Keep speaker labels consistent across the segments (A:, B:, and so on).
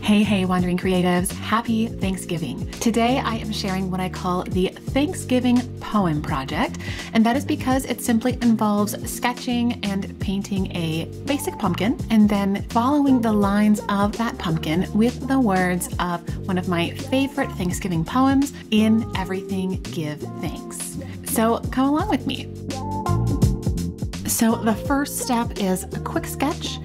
A: Hey, Wandering Creatives, happy Thanksgiving. Today I am sharing what I call the Thanksgiving Poem Project, and that is because it simply involves sketching and painting a basic pumpkin and then following the lines of that pumpkin with the words of one of my favorite Thanksgiving poems, "In Everything Give Thanks." So come along with me. So the first step is a quick sketch,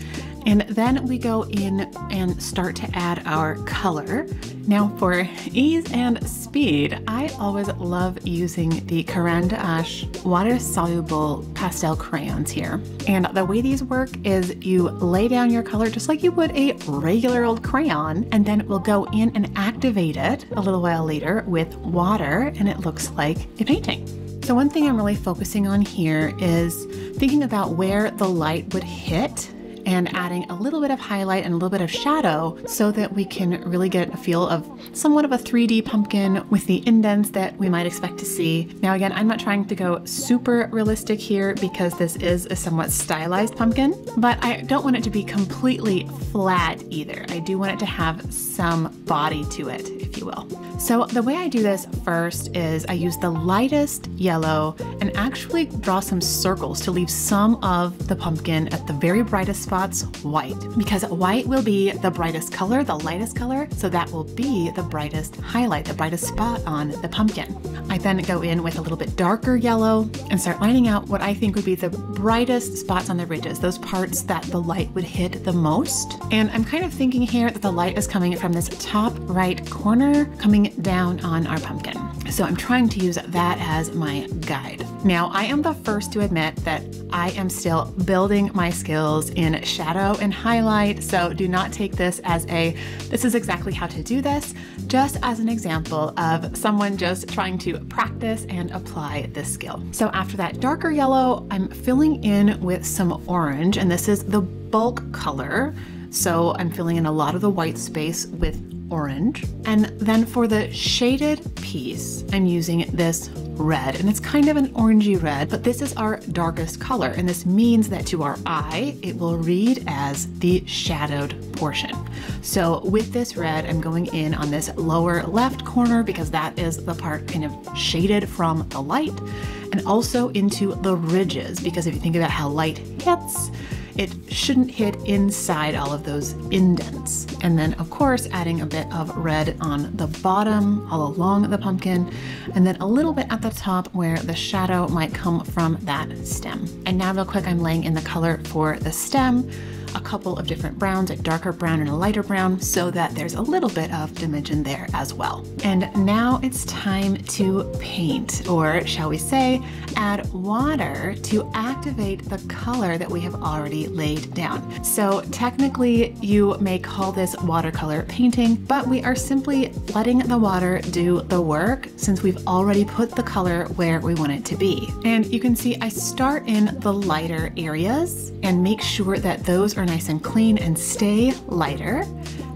A: and then we go in and start to add our color. Now for ease and speed, I always love using the crayons water-soluble pastel crayons here. And the way these work is you lay down your color just like you would a regular old crayon, and then we'll go in and activate it a little while later with water, and it looks like a painting. So one thing I'm really focusing on here is thinking about where the light would hit and adding a little bit of highlight and a little bit of shadow so that we can really get a feel of somewhat of a 3D pumpkin with the indents that we might expect to see. Now again, I'm not trying to go super realistic here because this is a somewhat stylized pumpkin, but I don't want it to be completely flat either. I do want it to have some body to it, if you will. So the way I do this first is I use the lightest yellow and actually draw some circles to leave some of the pumpkin at the very brightest spots white, because white will be the brightest color, the lightest color, so that will be the brightest highlight, the brightest spot on the pumpkin. I then go in with a little bit darker yellow and start lining out what I think would be the brightest spots on the ridges, those parts that the light would hit the most. And I'm kind of thinking here that the light is coming from this top right corner coming down on our pumpkin. So I'm trying to use that as my guide. Now, I am the first to admit that I am still building my skills in shadow and highlight, so do not take this as this is exactly how to do this, just as an example of someone just trying to practice and apply this skill. So after that darker yellow, I'm filling in with some orange, and this is the bulk color. So I'm filling in a lot of the white space with orange. And then for the shaded piece, I'm using this red, and it's kind of an orangey red, but this is our darkest color. And this means that to our eye, it will read as the shadowed portion. So with this red, I'm going in on this lower left corner because that is the part kind of shaded from the light, and also into the ridges, because if you think about how light hits, it shouldn't hit inside all of those indents. And then of course, adding a bit of red on the bottom, all along the pumpkin, and then a little bit at the top where the shadow might come from that stem. And now real quick, I'm laying in the color for the stem, a couple of different browns, a darker brown and a lighter brown, so that there's a little bit of dimension there as well. And now it's time to paint, or shall we say, add water to activate the color that we have already laid down. So technically you may call this watercolor painting, but we are simply letting the water do the work since we've already put the color where we want it to be. And you can see I start in the lighter areas and make sure that those are nice and clean and stay lighter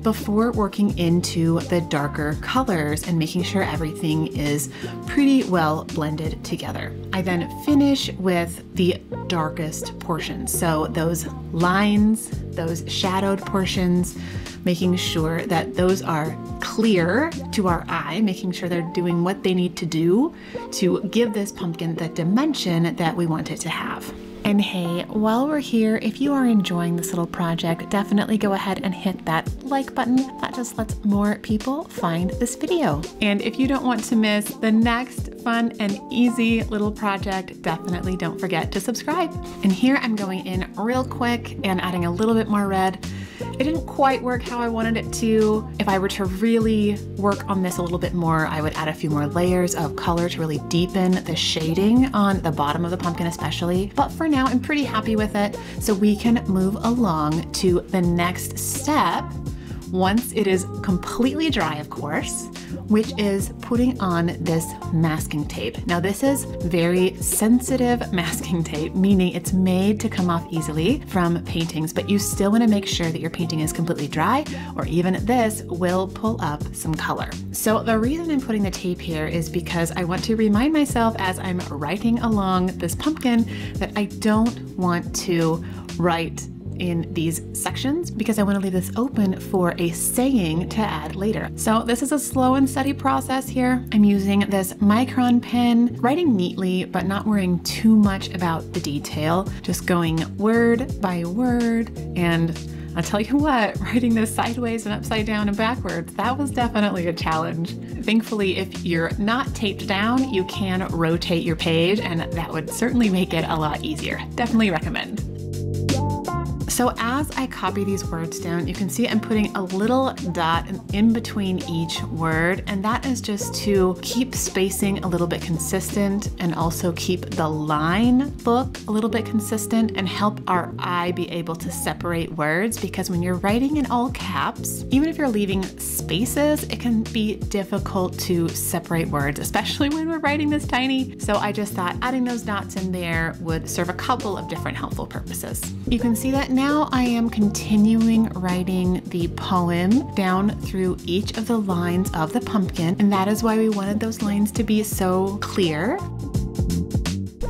A: before working into the darker colors and making sure everything is pretty well blended together. I then finish with the darkest portions. So those lines, those shadowed portions, making sure that those are clear to our eye, making sure they're doing what they need to do to give this pumpkin the dimension that we want it to have. And hey, while we're here, if you are enjoying this little project, definitely go ahead and hit that like button. That just lets more people find this video. And if you don't want to miss the next fun and easy little project, definitely don't forget to subscribe. And here I'm going in real quick and adding a little bit more red. It didn't quite work how I wanted it to. If I were to really work on this a little bit more, I would add a few more layers of color to really deepen the shading on the bottom of the pumpkin especially. But for now, I'm pretty happy with it. So we can move along to the next step once it is completely dry, of course, which is putting on this masking tape. Now this is very sensitive masking tape, meaning it's made to come off easily from paintings, but you still want to make sure that your painting is completely dry, or even this will pull up some color. So the reason I'm putting the tape here is because I want to remind myself as I'm writing along this pumpkin that I don't want to write in these sections because I want to leave this open for a saying to add later. So this is a slow and steady process here. I'm using this micron pen, writing neatly, but not worrying too much about the detail, just going word by word. And I'll tell you what, writing this sideways and upside down and backwards, that was definitely a challenge. Thankfully, if you're not taped down, you can rotate your page, and that would certainly make it a lot easier. Definitely recommend. So as I copy these words down, you can see I'm putting a little dot in between each word, and that is just to keep spacing a little bit consistent and also keep the line look a little bit consistent and help our eye be able to separate words, because when you're writing in all caps, even if you're leaving spaces, it can be difficult to separate words, especially when we're writing this tiny. So I just thought adding those dots in there would serve a couple of different helpful purposes. You can see that now I am continuing writing the poem down through each of the lines of the pumpkin, and that is why we wanted those lines to be so clear.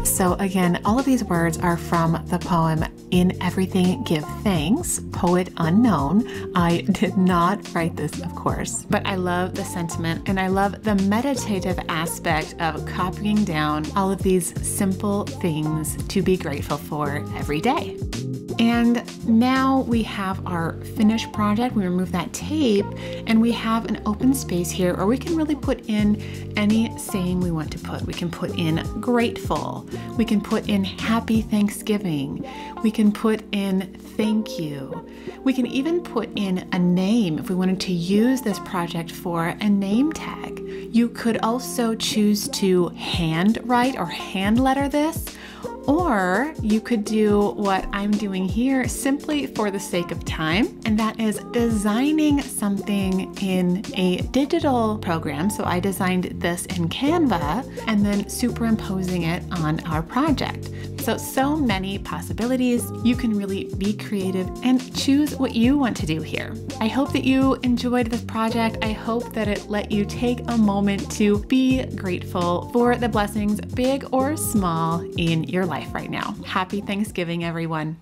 A: So again, all of these words are from the poem In Everything Give Thanks, Poet Unknown. I did not write this, of course, but I love the sentiment and I love the meditative aspect of copying down all of these simple things to be grateful for every day. And now we have our finished project. We remove that tape and we have an open space here where we can really put in any saying we want to put. We can put in grateful. We can put in happy Thanksgiving. We can put in thank you. We can even put in a name if we wanted to use this project for a name tag. You could also choose to handwrite or hand letter this, or you could do what I'm doing here simply for the sake of time, and that is designing something in a digital program. So I designed this in Canva and then superimposing it on our project. So many possibilities. You can really be creative and choose what you want to do here. I hope that you enjoyed this project. I hope that it let you take a moment to be grateful for the blessings, big or small, in your life right now. Happy Thanksgiving, everyone.